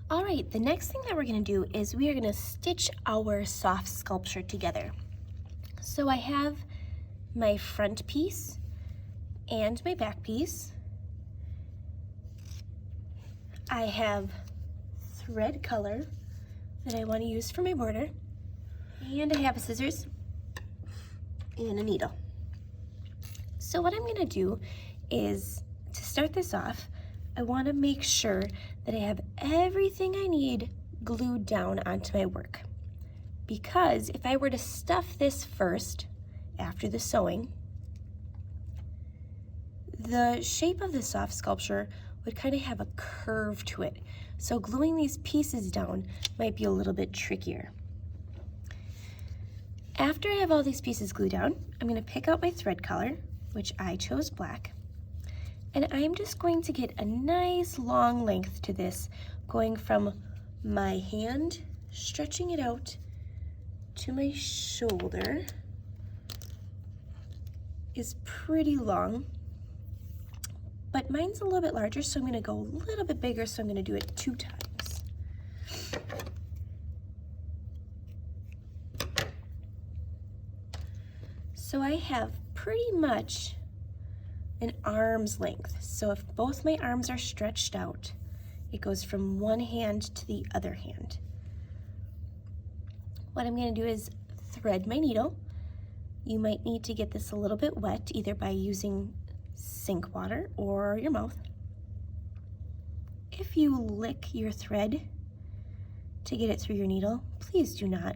All right, the next thing that we're gonna do is we are gonna stitch our soft sculpture together. So I have my front piece and my back piece. I have thread color that I want to use for my border, and I have a scissors and a needle. So what I'm gonna do is, to start this off, I want to make sure that I have everything I need glued down onto my work. Because if I were to stuff this first, after the sewing, the shape of the soft sculpture would kind of have a curve to it. So gluing these pieces down might be a little bit trickier. After I have all these pieces glued down, I'm going to pick out my thread color, which I chose black. And I'm just going to get a nice long length to this, going from my hand, stretching it out to my shoulder. Is pretty long, but mine's a little bit larger, so I'm gonna go a little bit bigger, so I'm gonna do it 2 times. So I have pretty much an arm's length. So if both my arms are stretched out, it goes from one hand to the other hand. What I'm gonna do is thread my needle. You might need to get this a little bit wet, either by using sink water or your mouth. If you lick your thread to get it through your needle, please do not.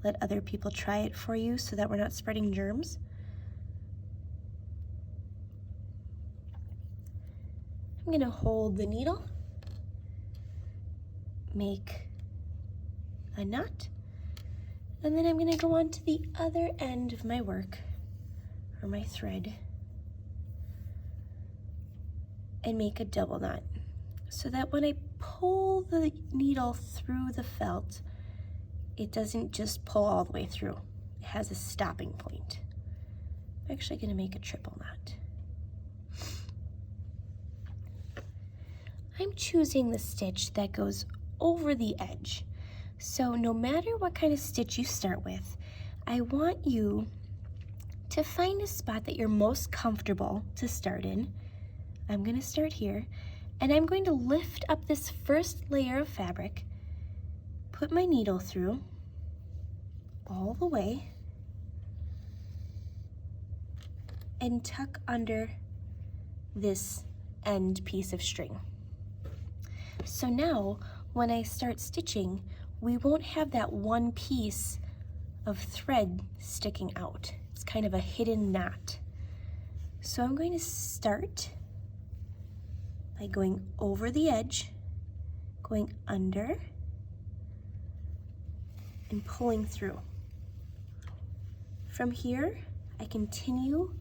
Let other people try it for you so that we're not spreading germs. I'm gonna hold the needle, make a knot, and then I'm gonna go on to the other end of my work, or my thread, and make a double knot, so that when I pull the needle through the felt, it doesn't just pull all the way through. It has a stopping point. I'm actually gonna make a triple knot. I'm choosing the stitch that goes over the edge. So no matter what kind of stitch you start with, I want you to find a spot that you're most comfortable to start in. I'm gonna start here, and I'm going to lift up this first layer of fabric, put my needle through all the way, and tuck under this end piece of string. So now, when I start stitching, we won't have that one piece of thread sticking out. It's kind of a hidden knot. So I'm going to start by going over the edge, going under, and pulling through. From here, I continue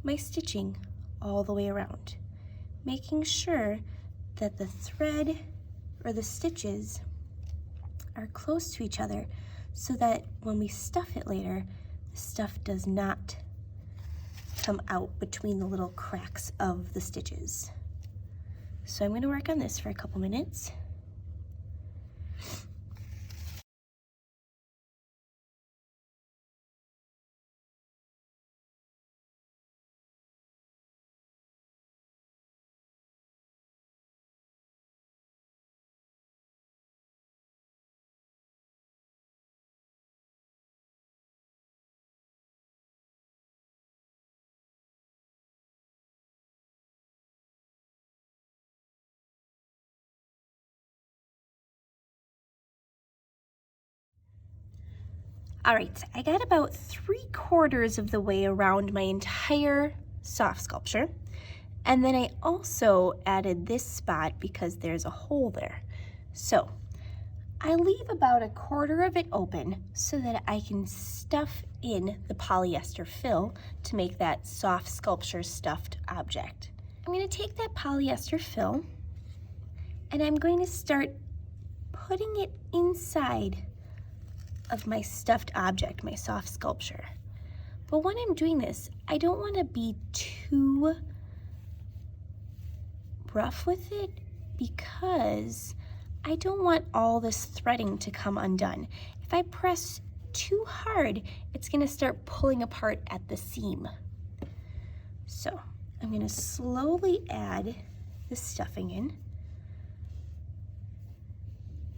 my stitching all the way around, making sure that the thread or the stitches are close to each other so that when we stuff it later, the stuff does not come out between the little cracks of the stitches. So I'm going to work on this for a couple minutes. All right, I got about 3/4 of the way around my entire soft sculpture. And then I also added this spot because there's a hole there. So I leave about 1/4 of it open so that I can stuff in the polyester fill to make that soft sculpture stuffed object. I'm gonna take that polyester fill and I'm going to start putting it inside of my stuffed object, my soft sculpture. But when I'm doing this, I don't want to be too rough with it because I don't want all this threading to come undone. If I press too hard, it's gonna start pulling apart at the seam. So I'm gonna slowly add the stuffing in.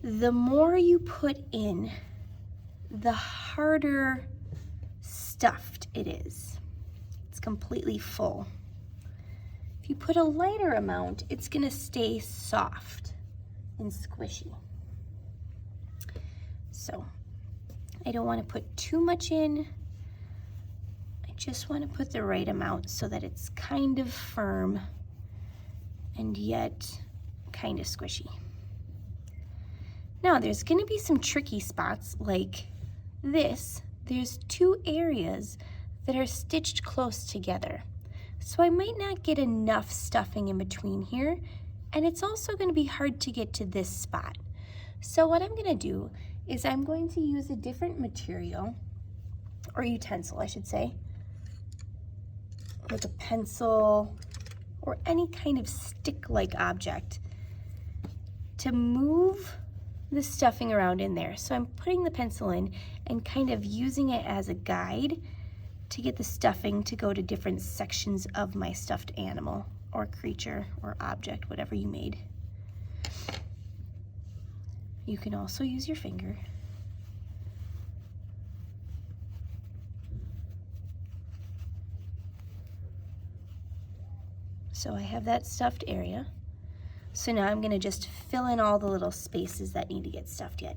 The more you put in, the harder stuffed it is. It's completely full. If you put a lighter amount, it's gonna stay soft and squishy. So I don't want to put too much in. I just want to put the right amount so that it's kind of firm and yet kind of squishy. Now there's going to be some tricky spots like this. There's two areas that are stitched close together. So I might not get enough stuffing in between here, and it's also going to be hard to get to this spot. So what I'm going to do is I'm going to use a different material, or utensil I should say, like a pencil or any kind of stick-like object to move the stuffing around in there. So I'm putting the pencil in and kind of using it as a guide to get the stuffing to go to different sections of my stuffed animal or creature or object, whatever you made. You can also use your finger. So I have that stuffed area. So now I'm gonna just fill in all the little spaces that need to get stuffed yet.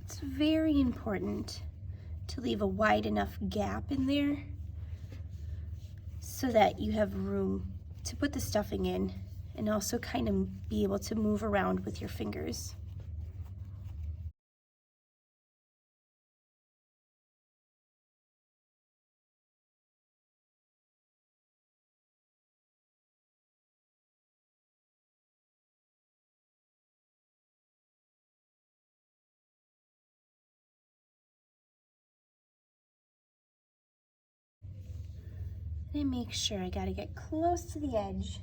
It's very important to leave a wide enough gap in there so that you have room to put the stuffing in and also kind of be able to move around with your fingers. And make sure I gotta get close to the edge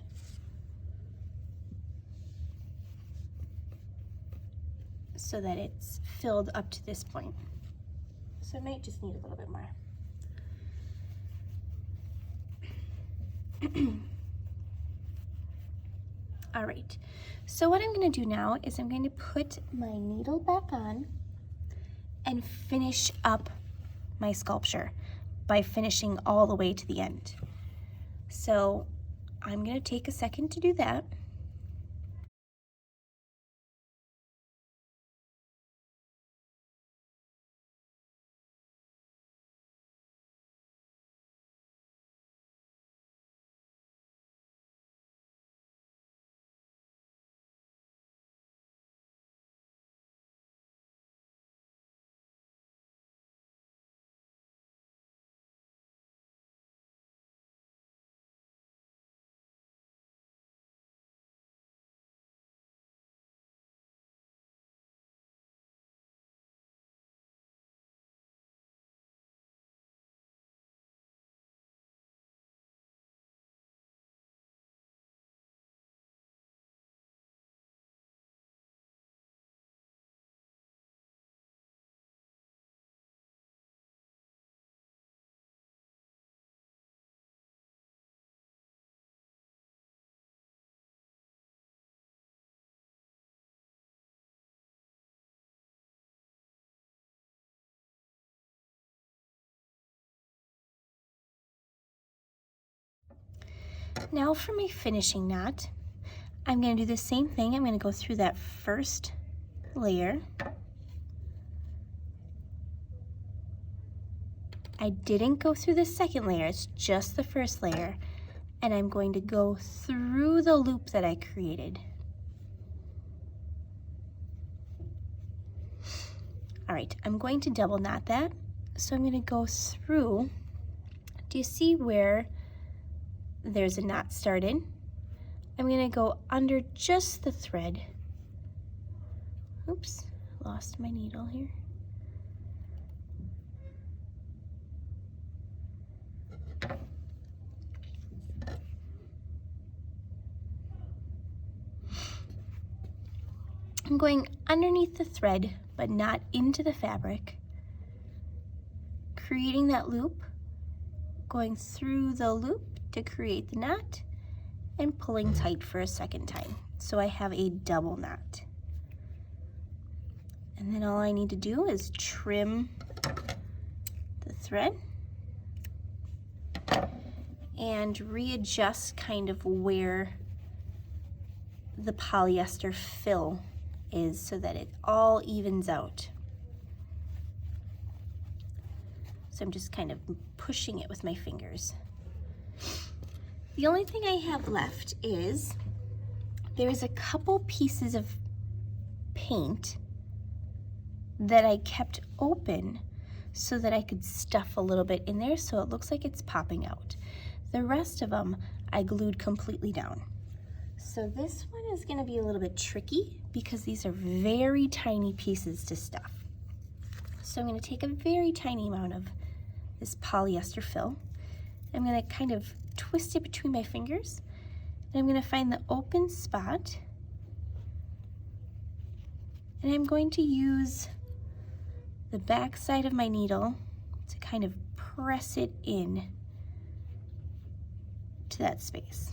so that it's filled up to this point. So it might just need a little bit more. All right, so what I'm gonna do now is I'm going to put my needle back on and finish up my sculpture by finishing all the way to the end. So I'm gonna take a second to do that. Now for my finishing knot, I'm gonna do the same thing. I'm gonna go through that first layer. I didn't go through the second layer, it's just the first layer. And I'm going to go through the loop that I created. All right, I'm going to double knot that. So I'm gonna go through, do you see where there's a knot started? I'm gonna go under just the thread. Oops, lost my needle here. I'm going underneath the thread, but not into the fabric, creating that loop, going through the loop to create the knot, and pulling tight for a second time. So I have a double knot. And then all I need to do is trim the thread and readjust kind of where the polyester fill is so that it all evens out. So I'm just kind of pushing it with my fingers. The only thing I have left is there's a couple pieces of paint that I kept open so that I could stuff a little bit in there so it looks like it's popping out. The rest of them I glued completely down. So this one is going to be a little bit tricky because these are very tiny pieces to stuff. So I'm going to take a very tiny amount of this polyester fill. I'm going to kind of twist it between my fingers, and I'm going to find the open spot, and I'm going to use the back side of my needle to kind of press it in to that space.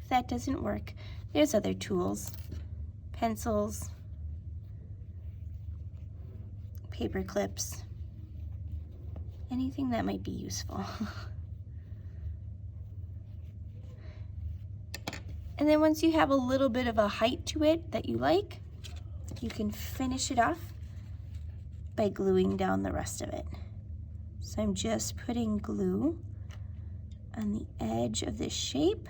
If that doesn't work, there's other tools, pencils, paper clips, anything that might be useful. And then once you have a little bit of a height to it that you like, you can finish it off by gluing down the rest of it. So I'm just putting glue on the edge of this shape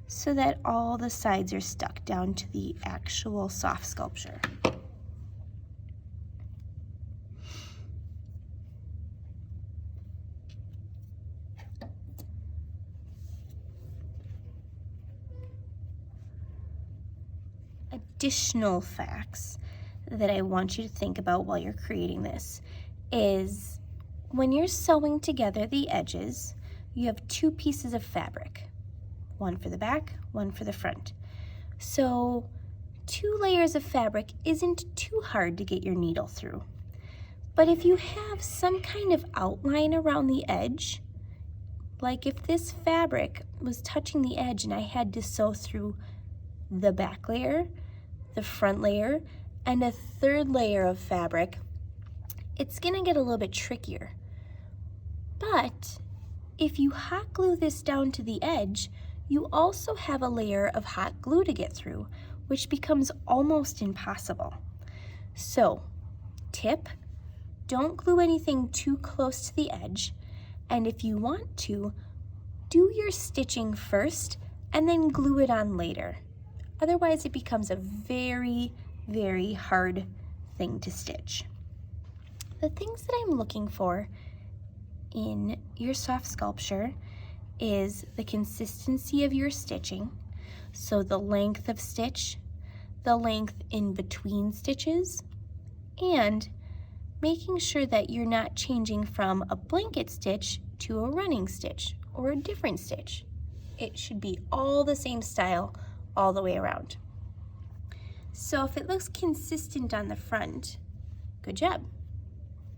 so that all the sides are stuck down to the actual soft sculpture. Additional facts that I want you to think about while you're creating this is when you're sewing together the edges, you have two pieces of fabric, one for the back, one for the front. So 2 layers of fabric isn't too hard to get your needle through. But if you have some kind of outline around the edge, like if this fabric was touching the edge and I had to sew through the back layer, the front layer, and a third layer of fabric, it's gonna get a little bit trickier. But if you hot glue this down to the edge, you also have a layer of hot glue to get through, which becomes almost impossible. So, tip, don't glue anything too close to the edge, and if you want to, do your stitching first and then glue it on later. Otherwise, it becomes a very, very hard thing to stitch. The things that I'm looking for in your soft sculpture is the consistency of your stitching, so the length of stitch, the length in between stitches, and making sure that you're not changing from a blanket stitch to a running stitch or a different stitch. It should be all the same style all the way around. So if it looks consistent on the front, good job.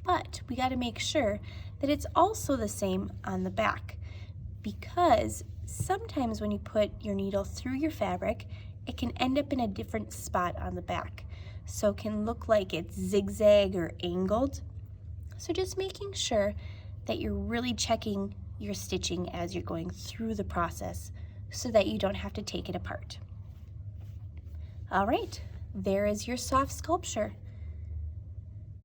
But we got to make sure that it's also the same on the back, because sometimes when you put your needle through your fabric, it can end up in a different spot on the back. So it can look like it's zigzag or angled. So just making sure that you're really checking your stitching as you're going through the process so that you don't have to take it apart. All right, there is your soft sculpture.